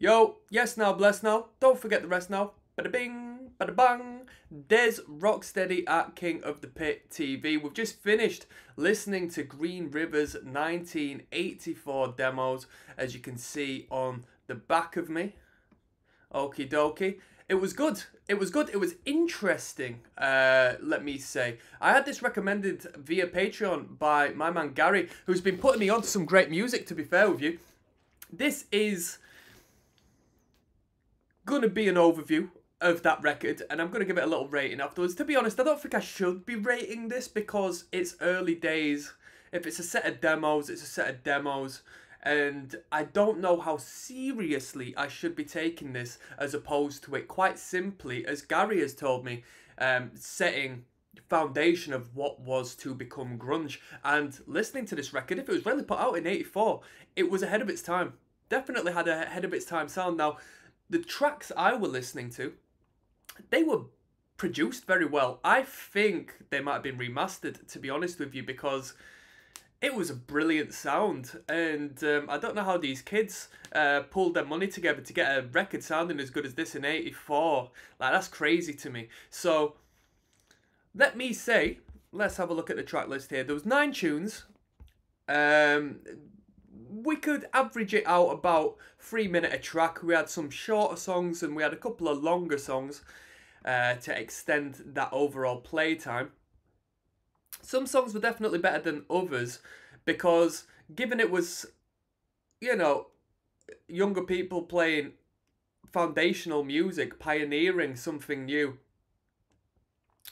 Yo, yes now, bless now. Don't forget the rest now. Bada bing, bada bang. There's Rocksteady at King of the Pit TV. We've just finished listening to Green River's 1984 demos, as you can see on the back of me. Okie dokie. It was good. It was good. It was interesting, let me say. I had this recommended via Patreon by my man Gary, who's been putting me on to some great music, to be fair with you. This is going to be an overview of that record, and I'm going to give it a little rating afterwards. To be honest, I don't think I should be rating this because it's early days. If it's a set of demos, it's a set of demos. And I don't know how seriously I should be taking this, as opposed to it quite simply, as Gary has told me, setting foundation of what was to become grunge. And listening to this record, if it was really put out in '84, it was ahead of its time. Definitely had a ahead of its time sound. Now, the tracks I were listening to, they were produced very well. I think they might have been remastered, to be honest with you, because it was a brilliant sound. And I don't know how these kids pulled their money together to get a record sounding as good as this in '84. Like, that's crazy to me. So, let me say, let's have a look at the track list here. There was 9 tunes. We could average it out about 3 minute a track. We had some shorter songs and we had a couple of longer songs to extend that overall playtime. Some songs were definitely better than others because, given it was, you know, younger people playing foundational music, pioneering something new,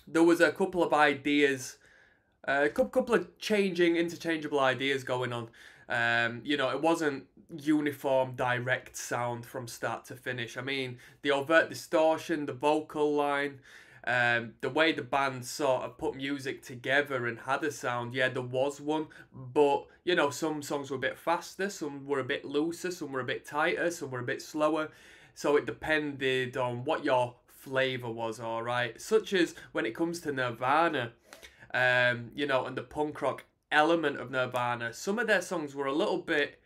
there was a couple of ideas, a couple of interchangeable ideas going on. You know, it wasn't uniform, direct sound from start to finish. I mean, the overt distortion, the vocal line, the way the band sort of put music together and had a sound, yeah, there was one. But, you know, some songs were a bit faster, some were a bit looser, some were a bit tighter, some were a bit slower. So it depended on what your flavour was, alright? Such as when it comes to Nirvana, you know, and the punk rock element of Nirvana, some of their songs were a little bit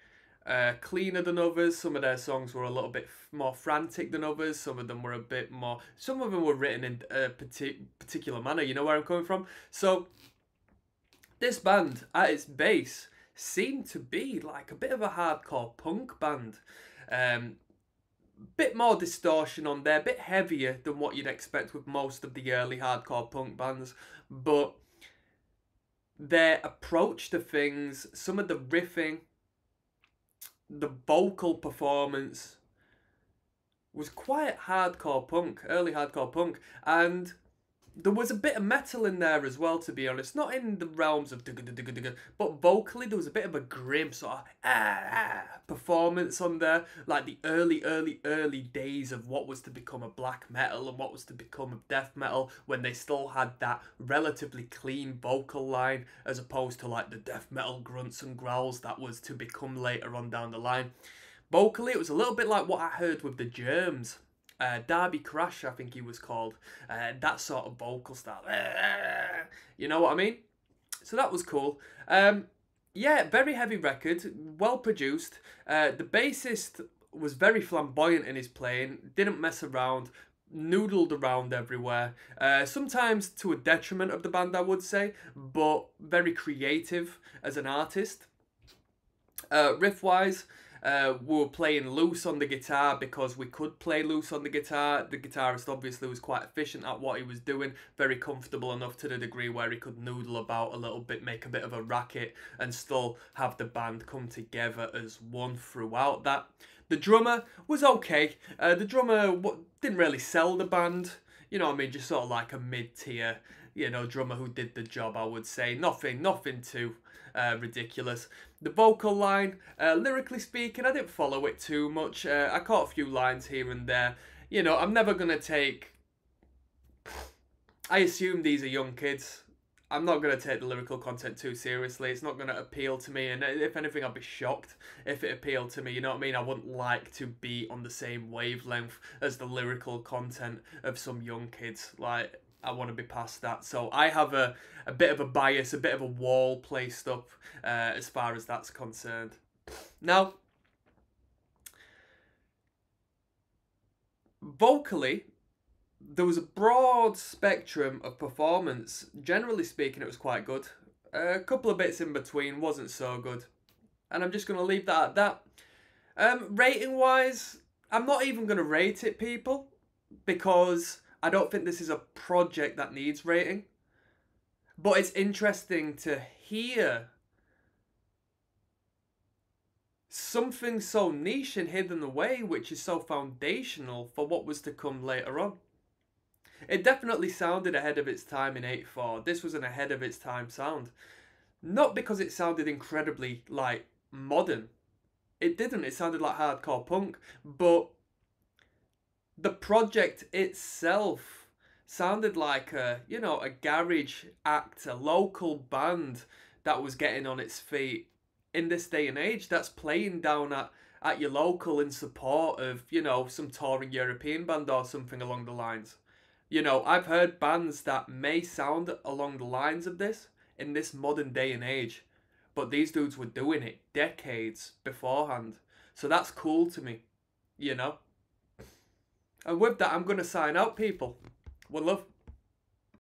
cleaner than others. Some of their songs were a little bit more frantic than others. Some of them were a bit more, some of them were written in a particular manner. You know where I'm coming from? So this band at its base seemed to be like a bit of a hardcore punk band. Bit more distortion on there, bit heavier than what you'd expect with most of the early hardcore punk bands, but their approach to things, some of the riffing, the vocal performance was quite hardcore punk, early hardcore punk, and there was a bit of metal in there as well, to be honest. Not in the realms of but vocally there was a bit of a grim sort of performance on there, like the early days of what was to become a black metal and what was to become a death metal, when they still had that relatively clean vocal line, as opposed to like the death metal grunts and growls that was to become later on down the line. Vocally, it was a little bit like what I heard with the Germs. Darby Crash, I think he was called. That sort of vocal style. You know what I mean? So that was cool. Yeah, very heavy record, well produced. The bassist was very flamboyant in his playing, didn't mess around, noodled around everywhere. Sometimes to a detriment of the band, I would say, but very creative as an artist. Riff-wise, we were playing loose on the guitar because we could play loose on the guitar. The guitarist obviously was quite efficient at what he was doing, very comfortable enough to the degree where he could noodle about a little bit, make a bit of a racket, and still have the band come together as one throughout that. The drummer was okay. The drummer didn't really sell the band. You know what I mean? Just sort of like a mid-tier, you know, drummer who did the job, I would say. Nothing too ridiculous. The vocal line, lyrically speaking, I didn't follow it too much. I caught a few lines here and there. You know, I'm never going to take... I assume these are young kids. I'm not going to take the lyrical content too seriously. It's not going to appeal to me. And if anything, I'd be shocked if it appealed to me. You know what I mean? I wouldn't like to be on the same wavelength as the lyrical content of some young kids. Like, I want to be past that. So I have a bit of a bias, a bit of a wall placed up as far as that's concerned. Now, vocally, there was a broad spectrum of performance. Generally speaking, it was quite good. A couple of bits in between wasn't so good. And I'm just going to leave that at that. Rating wise, I'm not even going to rate it, people, because I don't think this is a project that needs rating. But it's interesting to hear something so niche and hidden away, which is so foundational for what was to come later on. It definitely sounded ahead of its time in '84. This was an ahead of its time sound. Not because it sounded incredibly, like, modern. It didn't. It sounded like hardcore punk. But the project itself sounded like a, you know, a garage act, a local band that was getting on its feet in this day and age, that's playing down at your local in support of, you know, some touring European band or something along the lines. You know, I've heard bands that may sound along the lines of this in this modern day and age, but these dudes were doing it decades beforehand. So that's cool to me, you know. And with that, I'm going to sign out, people. One love.